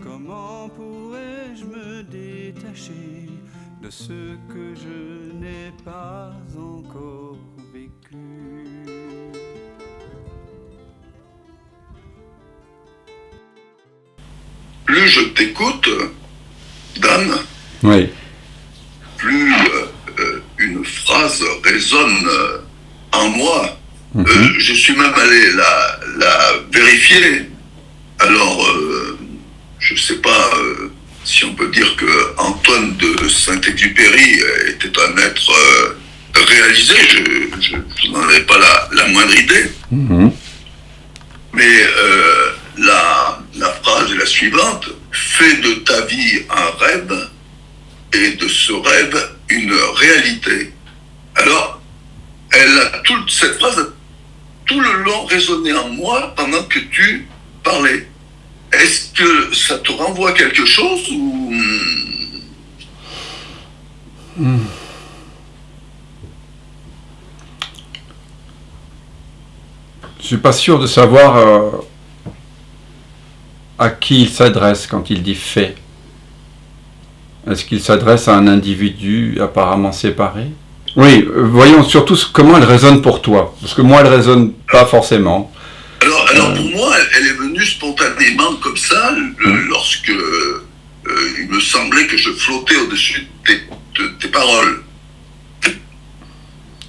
Comment pourrais-je me détacher de ce que je n'ai pas encore vécu? Plus je t'écoute, Dan, Oui. plus une phrase résonne en moi. Je suis même allé la vérifier. Alors, je ne sais pas si on peut dire que Antoine de Saint-Exupéry était un être réalisé. Je n'en avais pas la moindre idée. Mais la phrase est la suivante: fais de ta vie un rêve et de ce rêve une réalité. Alors, cette phrase a tout le long résonné en moi pendant que tu parlais. Est-ce que ça te renvoie quelque chose ou... Je suis pas sûr de savoir à qui il s'adresse quand il dit fait. Est-ce qu'il s'adresse à un individu apparemment séparé? Oui, voyons surtout comment elle résonne pour toi, parce que moi elle résonne pas forcément. Alors pour moi, elle est venue spontanément comme ça, lorsque il me semblait que je flottais au-dessus de tes paroles.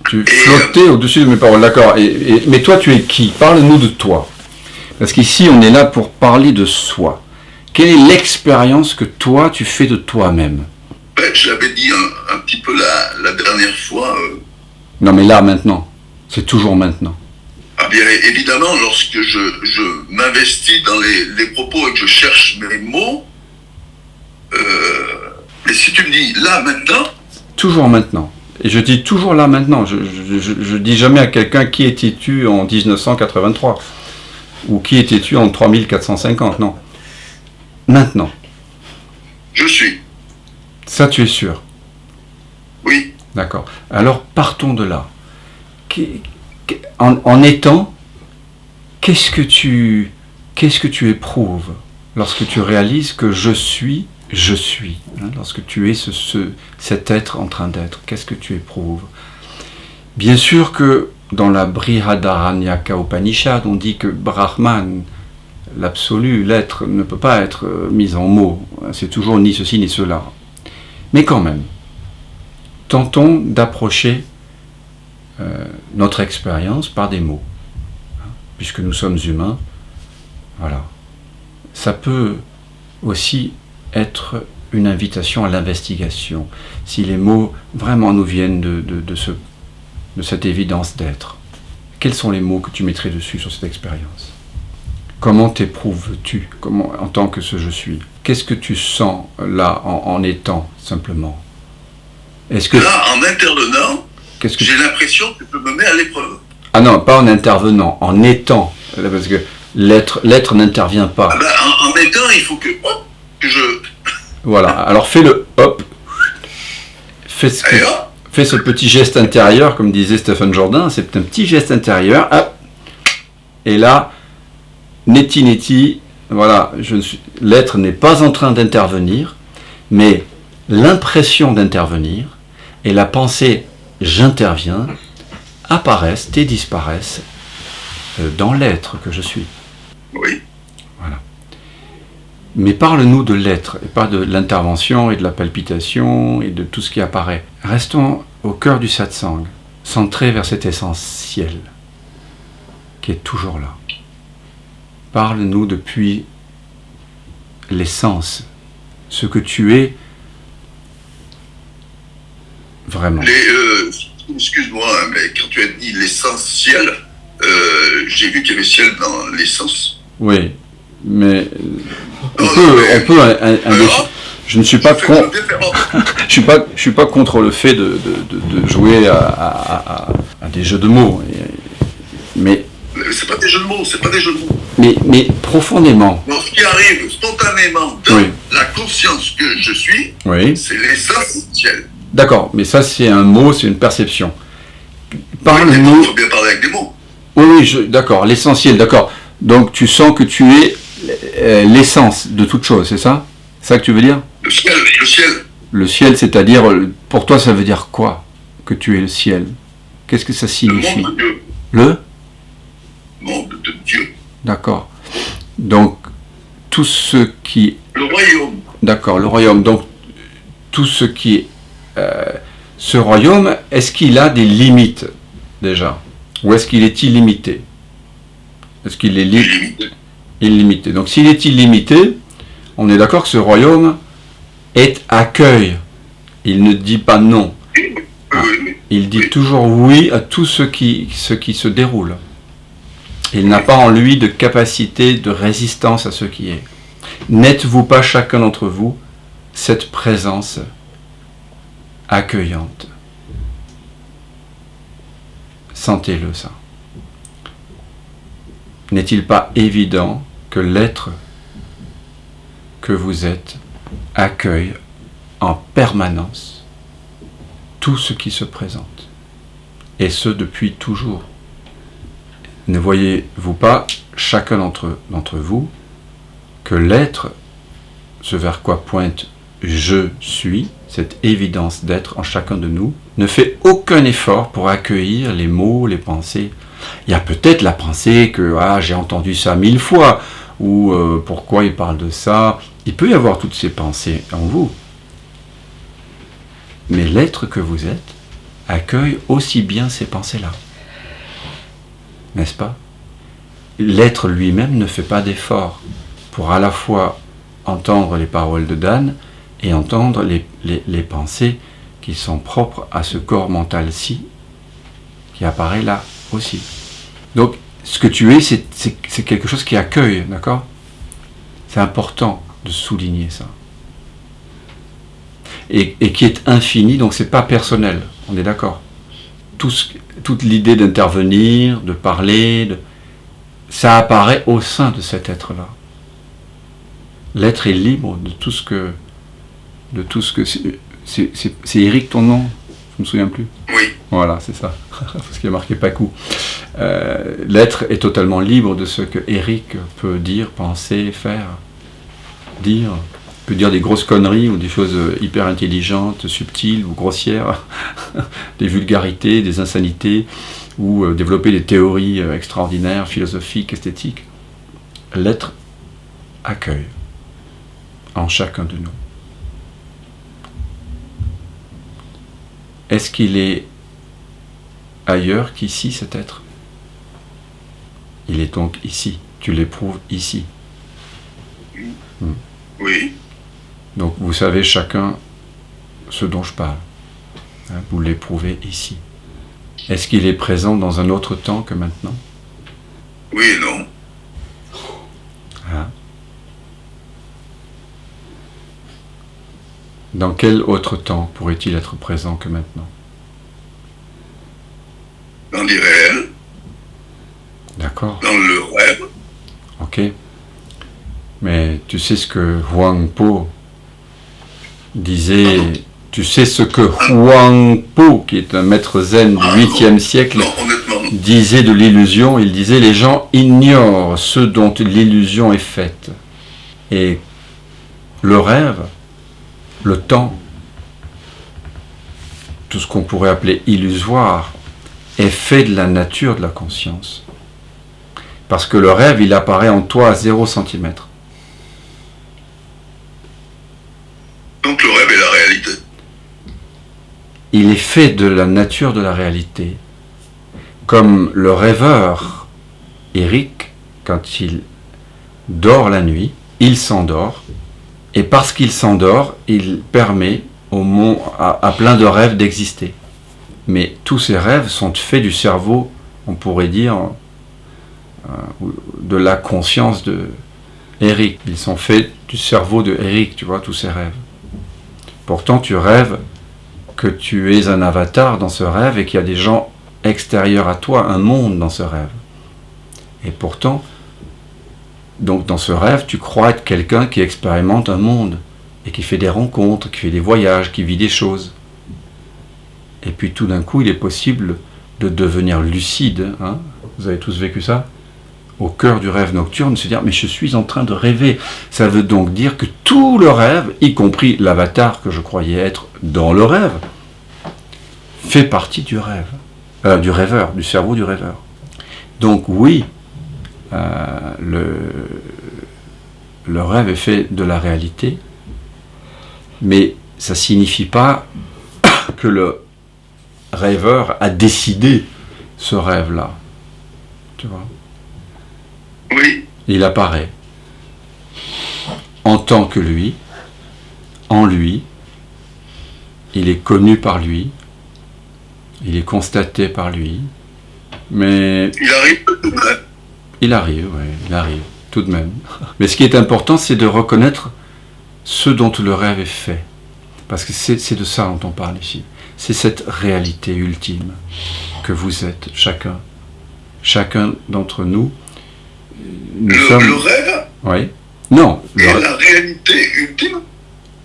Tu flottais au-dessus de mes paroles, d'accord. Mais toi, tu es qui? Parle-nous de toi. Parce qu'ici, on est là pour parler de soi. Quelle est l'expérience que toi, tu fais de toi-même? Je l'avais dit un petit peu la dernière fois. Non, mais là, maintenant. C'est toujours maintenant. Ah bien, évidemment, lorsque je m'investis dans les propos et que je cherche mes mots, mais si tu me dis là, maintenant... Toujours maintenant. Et je dis toujours là, maintenant. Je dis jamais à quelqu'un qui étais-tu en 1983 ou qui étais-tu en 3450, non. Maintenant. Je suis. Ça, tu es sûr? Oui. D'accord. Alors, partons de là. En étant, qu'est-ce que tu éprouves lorsque tu réalises que je suis, hein, lorsque tu es cet être en train d'être, qu'est-ce que tu éprouves? Bien sûr que dans la Brihadaranyaka Upanishad, on dit que Brahman, l'absolu, l'être, ne peut pas être mis en mots. C'est toujours ni ceci ni cela. Mais quand même, tentons d'approcher notre expérience par des mots. Puisque nous sommes humains, voilà. Ça peut aussi être une invitation à l'investigation, si les mots vraiment nous viennent de cette évidence d'être. Quels sont les mots que tu mettrais dessus sur cette expérience? Comment t'éprouves-tu en tant que ce je suis? Qu'est-ce que tu sens là en étant simplement? Est-ce que là, en intervenant, j'ai l'impression que je me mets à l'épreuve. Ah non, pas en intervenant, en étant, parce que l'être n'intervient pas. Ah ben, en étant, il faut que je... Voilà, alors fais le hop, fais ce petit geste intérieur, comme disait Stephen Jourdain, c'est un petit geste intérieur, hop, et là, neti, voilà, l'être n'est pas en train d'intervenir, mais l'impression d'intervenir et la pensée j'interviens apparaissent et disparaissent dans l'être que je suis. Oui. Voilà. Mais parle-nous de l'être et pas de l'intervention et de la palpitation et de tout ce qui apparaît. Restons au cœur du satsang, centrés vers cet essentiel qui est toujours là. Parle-nous depuis l'essence, ce que tu es vraiment. Excuse-moi, mais quand tu as dit l'essentiel, j'ai vu qu'il y avait ciel dans l'essence. Oui, mais on mais... peut je ne suis pas je suis pas contre le fait de jouer à des jeux de mots, mais c'est pas des jeux de mots, c'est pas des jeux de mots. Mais profondément. Donc, ce qui arrive spontanément dans la conscience que je suis, c'est l'essentiel. D'accord, mais ça c'est un mot, c'est une perception. Parle-nous. Il faut bien parler avec des mots. Oui, d'accord, l'essentiel, d'accord. Donc tu sens que tu es l'essence de toute chose, c'est ça? C'est ça que tu veux dire? Le ciel, le ciel. Le ciel, c'est-à-dire, pour toi, ça veut dire quoi, que tu es le ciel? Qu'est-ce que ça signifie? Le monde de Dieu. Le Monde de Dieu. D'accord. Donc, tout ce qui... Le royaume. D'accord, le royaume. Donc, tout ce qui... ce royaume, est-ce qu'il a des limites, déjà? Ou est-ce qu'il est illimité? Est-ce qu'il est illimité? Donc, s'il est illimité, on est d'accord que ce royaume est accueil. Il ne dit pas non. Il dit toujours oui à tout ce qui se déroule. Il n'a pas en lui de capacité de résistance à ce qui est. N'êtes-vous pas chacun d'entre vous cette présence accueillante? Sentez-le, ça. N'est-il pas évident que l'être que vous êtes accueille en permanence tout ce qui se présente, et ce depuis toujours? Ne voyez-vous pas, chacun d'entre vous, que l'être, ce vers quoi pointe je suis, cette évidence d'être en chacun de nous, ne fait aucun effort pour accueillir les mots, les pensées. Il y a peut-être la pensée que j'ai entendu ça 1000 fois, ou pourquoi il parle de ça. Il peut y avoir toutes ces pensées en vous. Mais l'être que vous êtes accueille aussi bien ces pensées-là. N'est-ce pas? L'être lui-même ne fait pas d'effort pour à la fois entendre les paroles de Dan et entendre les pensées qui sont propres à ce corps mental-ci qui apparaît là aussi. Donc, ce que tu es, c'est quelque chose qui accueille, d'accord? C'est important de souligner ça. Et qui est infini, donc c'est pas personnel, on est d'accord? Toute l'idée d'intervenir, de parler, ça apparaît au sein de cet être-là. L'être est libre de tout ce que... C'est Eric ton nom? Je me souviens plus. Oui. Voilà, c'est ça. Parce qu'il y a marqué Pacou. L'être est totalement libre de ce que Eric peut dire, penser, faire, dire. Il peut dire des grosses conneries ou des choses hyper intelligentes, subtiles ou grossières, des vulgarités, des insanités, ou développer des théories extraordinaires, philosophiques, esthétiques. L'être accueille en chacun de nous. Est-ce qu'il est ailleurs qu'ici, cet être? Il est donc ici. Tu l'éprouves ici. Oui. Donc vous savez chacun ce dont je parle. Vous l'éprouvez ici. Est-ce qu'il est présent dans un autre temps que maintenant? Oui et non. Dans quel autre temps pourrait-il être présent que maintenant? Dans l'irréel. D'accord. Dans le rêve. Ok. Mais tu sais ce que Huang Po disait, tu sais ce que Huang Po, qui est un maître zen du 8e siècle, disait de l'illusion. Il disait, les gens ignorent ce dont l'illusion est faite. Et le rêve, le temps, tout ce qu'on pourrait appeler illusoire, est fait de la nature de la conscience. Parce que le rêve, il apparaît en toi à 0 cm. Donc le rêve est la réalité. Il est fait de la nature de la réalité. Comme le rêveur, Eric, quand il dort la nuit, il s'endort, et parce qu'il s'endort, il permet à plein de rêves d'exister. Mais tous ces rêves sont faits du cerveau, on pourrait dire, de la conscience de Eric. Ils sont faits du cerveau de Eric, tu vois, tous ces rêves. Pourtant, tu rêves que tu es un avatar dans ce rêve et qu'il y a des gens extérieurs à toi, un monde dans ce rêve. Et pourtant, donc dans ce rêve, tu crois être quelqu'un qui expérimente un monde et qui fait des rencontres, qui fait des voyages, qui vit des choses. Et puis tout d'un coup, il est possible de devenir lucide. Hein? Vous avez tous vécu ça? au cœur du rêve nocturne, se dire mais je suis en train de rêver. Ça veut donc dire que tout le rêve, y compris l'avatar que je croyais être dans le rêve, fait partie du rêve, du rêveur, du cerveau du rêveur. Donc oui, le rêve est fait de la réalité, mais ça ne signifie pas que le rêveur a décidé ce rêve-là. Tu vois ? Oui. Il apparaît en tant que lui, en lui, il est connu par lui, il est constaté par lui, mais... Il arrive tout de même. Il arrive, oui, il arrive, tout de même. Mais ce qui est important, c'est de reconnaître ce dont le rêve est fait. Parce que c'est de ça dont on parle ici. C'est cette réalité ultime que vous êtes, chacun. Chacun d'entre nous. Le rêve? Oui. Non. Et la réalité ultime?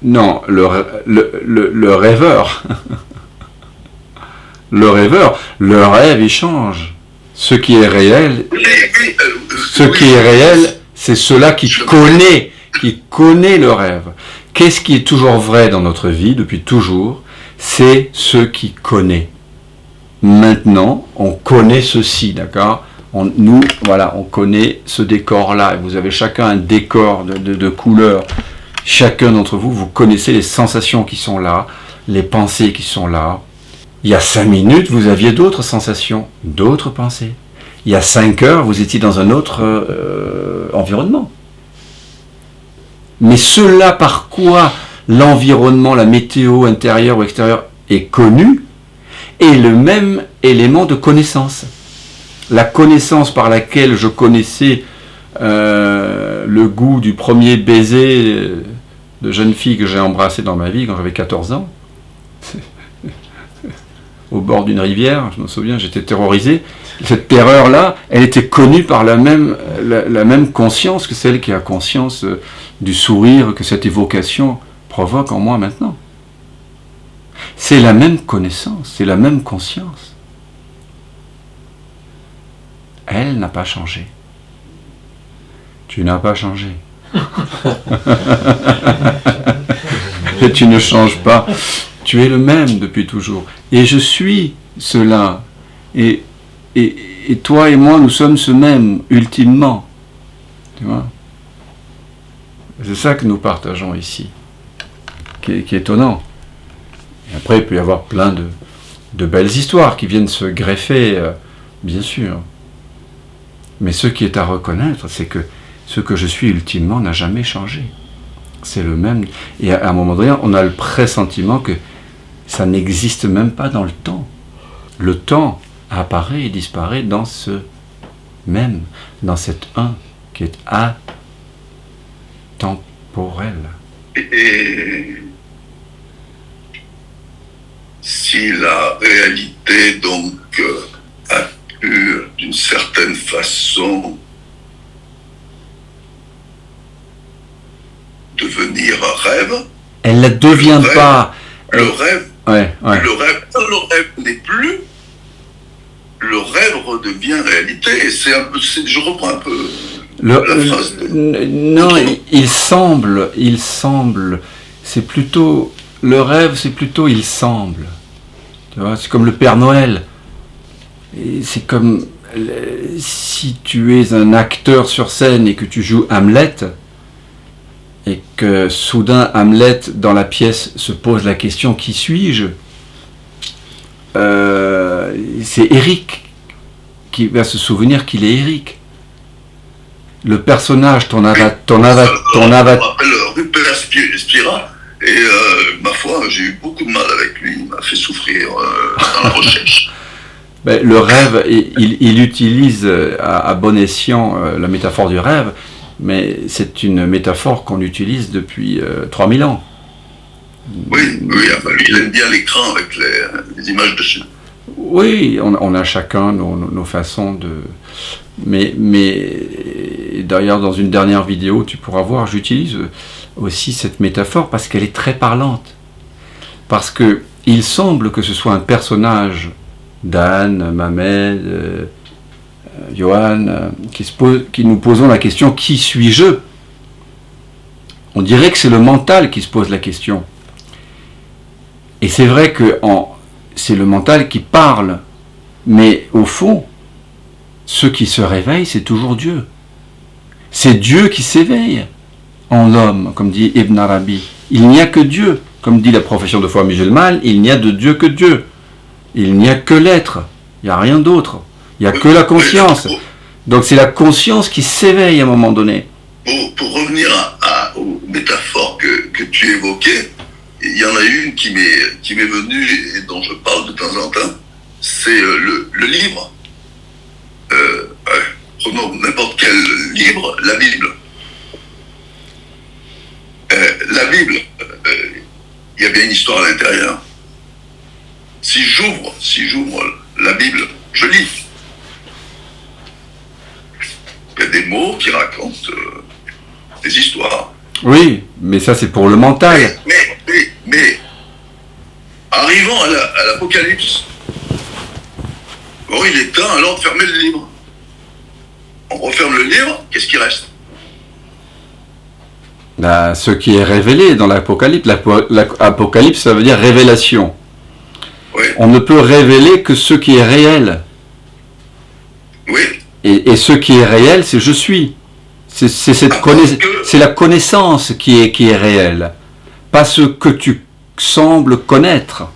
Non, le rêveur. Le rêveur. Le rêve, il change. Ce qui est réel, c'est cela qui connaît le rêve. Qu'est-ce qui est toujours vrai dans notre vie, depuis toujours? C'est ce qui connaît. Maintenant, on connaît ceci, d'accord? Nous, voilà, on connaît ce décor-là. Vous avez chacun un décor de couleurs. Chacun d'entre vous, vous connaissez les sensations qui sont là, les pensées qui sont là. Il y a 5 minutes, vous aviez d'autres sensations, d'autres pensées. Il y a 5 heures, vous étiez dans un autre environnement. Mais cela par quoi l'environnement, la météo intérieure ou extérieure est connu, est le même élément de connaissance. La connaissance par laquelle je connaissais le goût du premier baiser de jeune fille que j'ai embrassé dans ma vie quand j'avais 14 ans, au bord d'une rivière, je me souviens, j'étais terrorisé. Cette terreur-là, elle était connue par la même conscience que celle qui a conscience du sourire que cette évocation provoque en moi maintenant. C'est la même connaissance, c'est la même conscience. Elle n'a pas changé. Tu n'as pas changé. Et tu ne changes pas. Tu es le même depuis toujours. Et je suis cela. Et toi et moi, nous sommes ce même, ultimement. Tu vois ? C'est ça que nous partageons ici. Qui est étonnant. Et après, il peut y avoir plein de belles histoires qui viennent se greffer, bien sûr. Mais ce qui est à reconnaître, c'est que ce que je suis ultimement n'a jamais changé. C'est le même. Et à un moment donné, on a le pressentiment que ça n'existe même pas dans le temps. Le temps apparaît et disparaît dans ce même, dans cet un qui est atemporel. Et si la réalité donc a pu d'une certaine façon devenir un rêve, elle ne devient pas. Le rêve n'est plus. Le rêve redevient réalité. Et je reprends un peu la phrase. Non, il semble. C'est plutôt le rêve. C'est plutôt il semble. Tu vois, c'est comme le Père Noël. Et c'est comme si tu es un acteur sur scène et que tu joues Hamlet. Et que soudain Hamlet dans la pièce se pose la question qui suis-je? C'est Eric qui va se souvenir qu'il est Eric. Le personnage, ton avatar. Je m'appelle Rupert Spira et ma foi, j'ai eu beaucoup de mal avec lui. Il m'a fait souffrir dans la recherche. Ben, le rêve, il utilise à bon escient la métaphore du rêve. Mais c'est une métaphore qu'on utilise depuis 3000 ans. Oui, enfin, lui, il aime bien l'écran avec les images dessus. Oui, on a chacun nos façons de... Mais d'ailleurs, dans une dernière vidéo, tu pourras voir, j'utilise aussi cette métaphore parce qu'elle est très parlante. Parce que il semble que ce soit un personnage d'Anne, Mamed, Johan, qui nous posons la question « Qui suis-je » On dirait que c'est le mental qui se pose la question. Et c'est vrai que c'est le mental qui parle, mais au fond, ce qui se réveille, c'est toujours Dieu. C'est Dieu qui s'éveille en l'homme, comme dit Ibn Arabi. Il n'y a que Dieu, comme dit la profession de foi musulmane, il n'y a de Dieu que Dieu. Il n'y a que l'être, il n'y a rien d'autre. Il n'y a que la conscience. Donc c'est la conscience qui s'éveille à un moment donné. Pour revenir aux métaphores que tu évoquais, il y en a une qui m'est venue et dont je parle de temps en temps, c'est le livre. Prenons n'importe quel livre, la Bible. La Bible, il y a bien une histoire à l'intérieur. Si j'ouvre la Bible, je lis. Il y a des mots qui racontent des histoires. Oui, mais ça c'est pour le mental. Mais arrivant à l'Apocalypse, bon, il est temps alors de fermer le livre. On referme le livre, qu'est-ce qui reste? Ce qui est révélé dans l'Apocalypse. L'Apocalypse, ça veut dire révélation. Oui. On ne peut révéler que ce qui est réel. Oui. Et ce qui est réel, c'est je suis. C'est la connaissance qui est réelle. Pas ce que tu sembles connaître.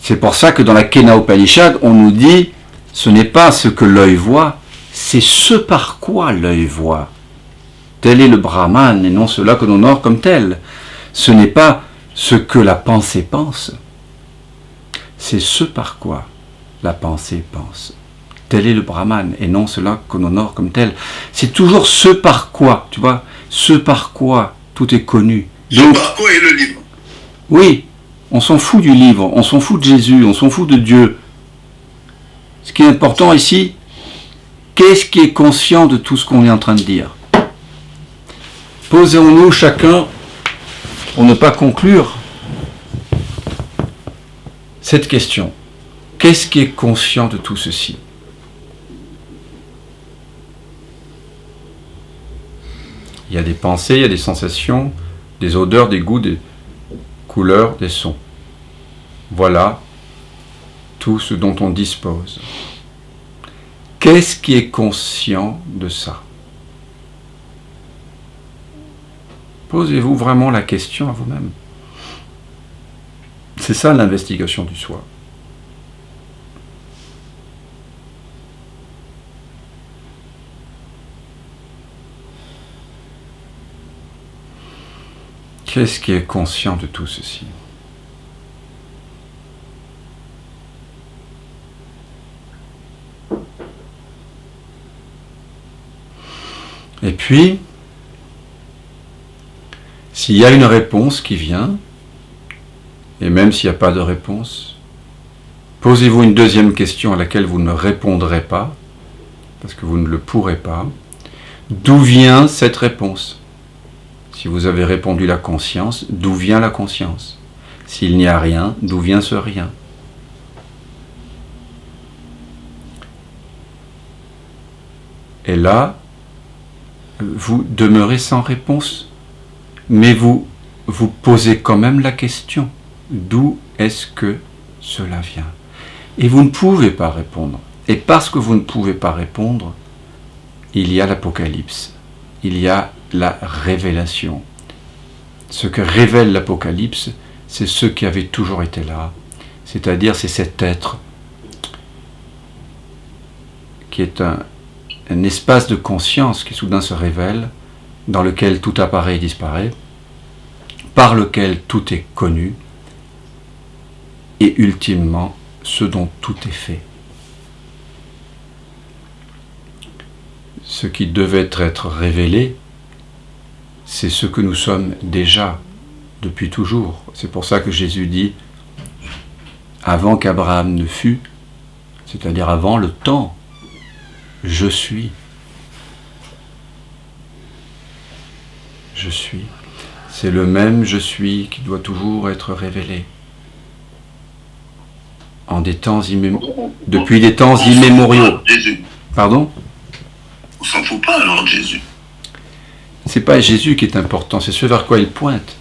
C'est pour ça que dans la Kena Upanishad, on nous dit, ce n'est pas ce que l'œil voit, c'est ce par quoi l'œil voit. Tel est le Brahman, et non cela que l'on honore comme tel. Ce n'est pas ce que la pensée pense, c'est ce par quoi la pensée pense. Tel est le Brahman, et non cela qu'on honore comme tel. C'est toujours ce par quoi, tu vois, ce par quoi tout est connu. Donc, ce par quoi est le livre. Oui, on s'en fout du livre, on s'en fout de Jésus, on s'en fout de Dieu. Ce qui est important ici, qu'est-ce qui est conscient de tout ce qu'on est en train de dire? Posons-nous chacun, pour ne pas conclure, cette question. Qu'est-ce qui est conscient de tout ceci? Il y a des pensées, il y a des sensations, des odeurs, des goûts, des couleurs, des sons. Voilà tout ce dont on dispose. Qu'est-ce qui est conscient de ça? Posez-vous vraiment la question à vous-même. C'est ça l'investigation du soi. Qu'est-ce qui est conscient de tout ceci? Et puis, s'il y a une réponse qui vient, et même s'il n'y a pas de réponse, posez-vous une deuxième question à laquelle vous ne répondrez pas, parce que vous ne le pourrez pas. D'où vient cette réponse? Si vous avez répondu la conscience, d'où vient la conscience? S'il n'y a rien, d'où vient ce rien? Et là, vous demeurez sans réponse, mais vous posez quand même la question. D'où est-ce que cela vient? Et vous ne pouvez pas répondre. Et parce que vous ne pouvez pas répondre, il y a l'Apocalypse. Il y a la révélation. Ce que révèle l'Apocalypse, c'est ce qui avait toujours été là. C'est-à-dire, c'est cet être qui est un espace de conscience qui soudain se révèle, dans lequel tout apparaît et disparaît, par lequel tout est connu, et ultimement, ce dont tout est fait. Ce qui devait être révélé, c'est ce que nous sommes déjà depuis toujours. C'est pour ça que Jésus dit, avant qu'Abraham ne fût, c'est-à-dire avant le temps, je suis. Je suis. C'est le même je suis qui doit toujours être révélé. depuis des temps immémoriaux. Jésus. Pardon? On s'en fout pas alors de Jésus. C'est pas Jésus qui est important, c'est ce vers quoi il pointe.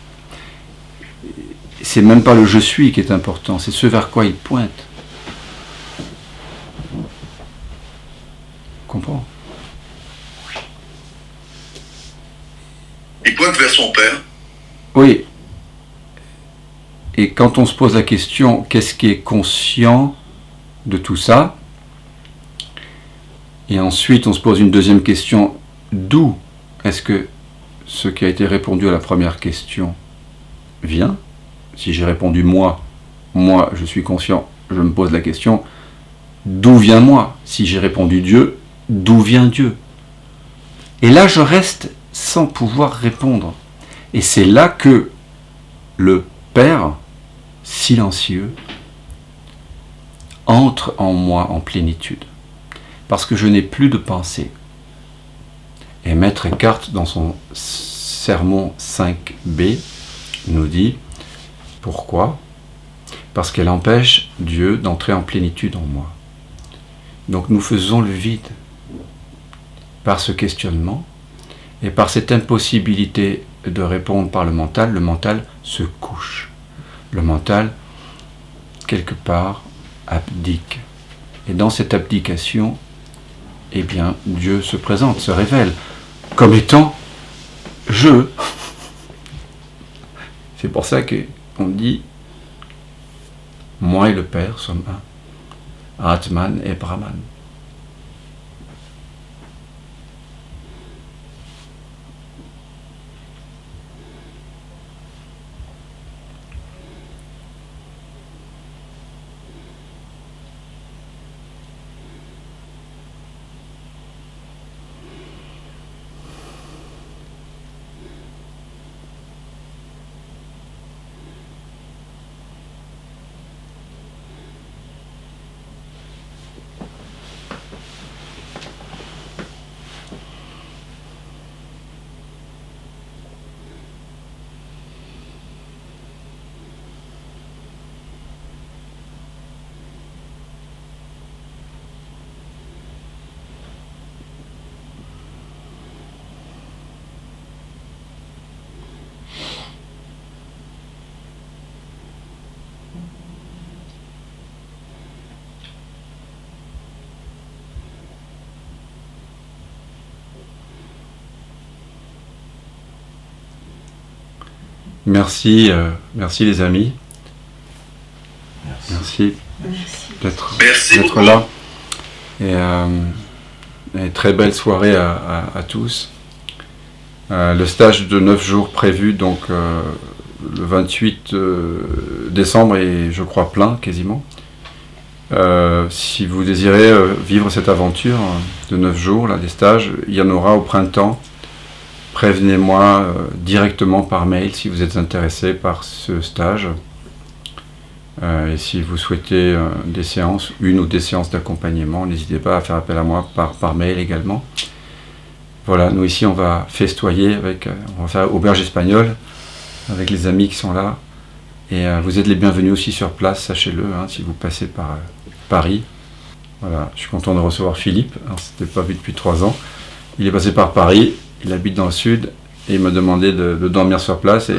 C'est même pas le je suis qui est important, c'est ce vers quoi il pointe. Comprends? Il pointe vers son Père. Oui. Et quand on se pose la question, qu'est-ce qui est conscient de tout ça? Et ensuite, on se pose une deuxième question, d'où est-ce que ce qui a été répondu à la première question vient? Si j'ai répondu moi, je suis conscient, je me pose la question, d'où vient moi? Si j'ai répondu Dieu, d'où vient Dieu? Et là, je reste sans pouvoir répondre. Et c'est là que le Père, silencieux, entre en moi en plénitude. Parce que je n'ai plus de pensée. Et Maître Eckhart, dans son sermon 5b, nous dit, pourquoi? Parce qu'elle empêche Dieu d'entrer en plénitude en moi. Donc nous faisons le vide par ce questionnement et par cette impossibilité de répondre par le mental se couche. Le mental, quelque part, abdique. Et dans cette abdication, eh bien, Dieu se présente, se révèle, comme étant je. C'est pour ça qu'on dit moi et le Père sommes un. Atman et Brahman. Merci, merci les amis. Merci d'être là. Et très belle soirée à tous. Le stage de 9 jours prévu, donc le 28 décembre est, je crois, plein quasiment. Si vous désirez vivre cette aventure de 9 jours, là, des stages, il y en aura au printemps. Prévenez-moi directement par mail si vous êtes intéressé par ce stage. Et si vous souhaitez des séances, une ou des séances d'accompagnement, n'hésitez pas à faire appel à moi par mail également. Voilà, nous ici on va festoyer on va faire auberge espagnole avec les amis qui sont là. Et vous êtes les bienvenus aussi sur place, sachez-le, si vous passez par Paris. Voilà, je suis content de recevoir Philippe, alors c'était pas vu depuis 3 ans. Il est passé par Paris. Il habite dans le sud et il m'a demandé de dormir sur place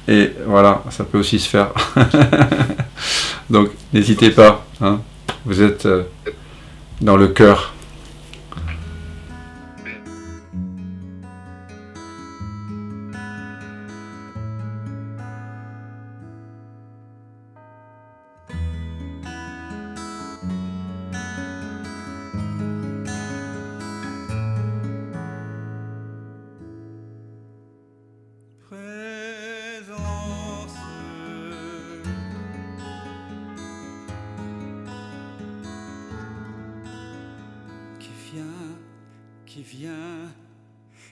et voilà, ça peut aussi se faire. Donc n'hésitez pas, vous êtes dans le cœur.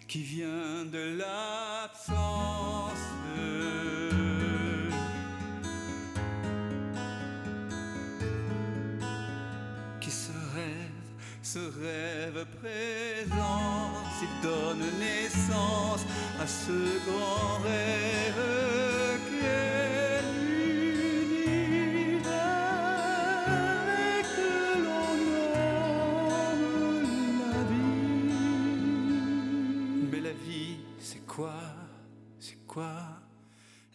Qui vient de l'absence, qui se rêve présent, s'il donne naissance à ce grand rêve qu'est l'univers. pourquoi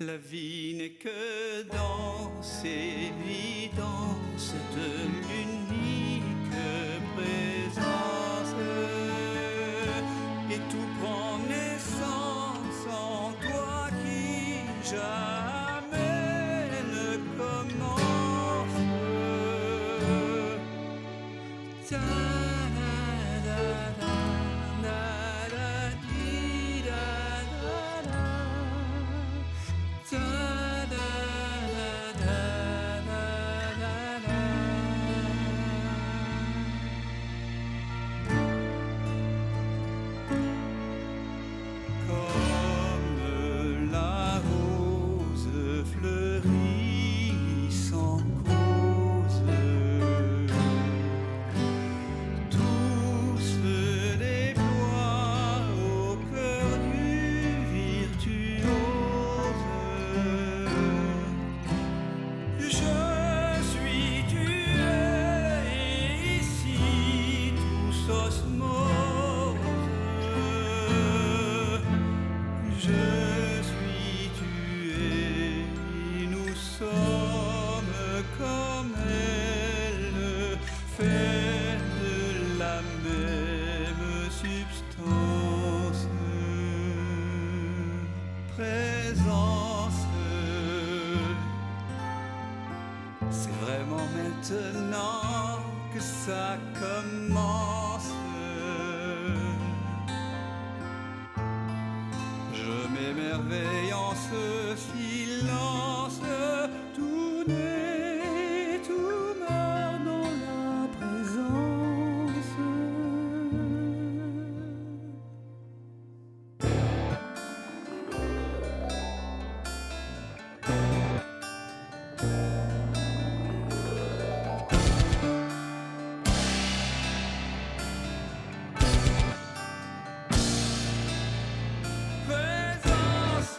la vie n'est que danse, évidence de l'unique présence. Et tout prend naissance en toi qui jamais ne commence. Comme la rose fleurit sans cause, tout se déploie au cœur du virtuose. Je suis, tu es, et ici tous osmose. Je suis, tu es, nous sommes comme elle, faits de la même substance. Présence, c'est vraiment maintenant que ça commence. Je m'émerveille en ce silence, tout naît, tout meurt dans la présence. Présence,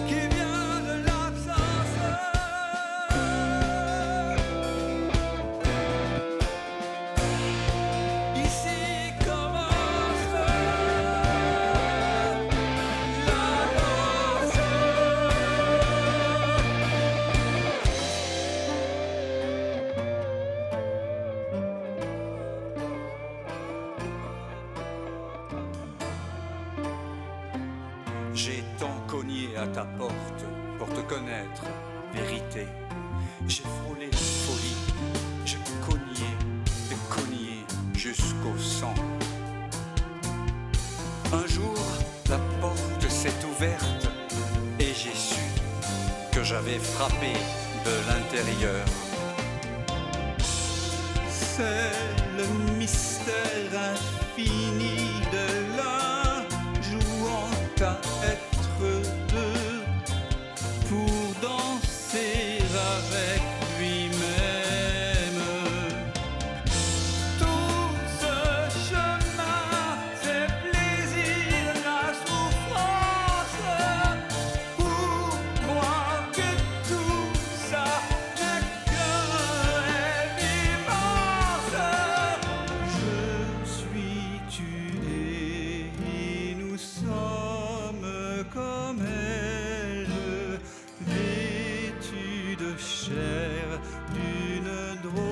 qui vient de l'absence. Ici commence la danse. J'ai tant cogné à ta porte pour te connaître, vérité. J'ai frôlé la folie, j'ai cogné et cogné jusqu'au sang. Un jour, la porte s'est ouverte et j'ai su que j'avais frappé de l'intérieur. C'est le mystère infini de l'un jouant à être deux pour danser avec lui-même. Tout ce chemin, c'est plaisir, la souffrance. Pour moi que tout ça n'est qu'un immense. Je suis, tu es, et nous sommes comme elle, vêtus de chair d'une drôle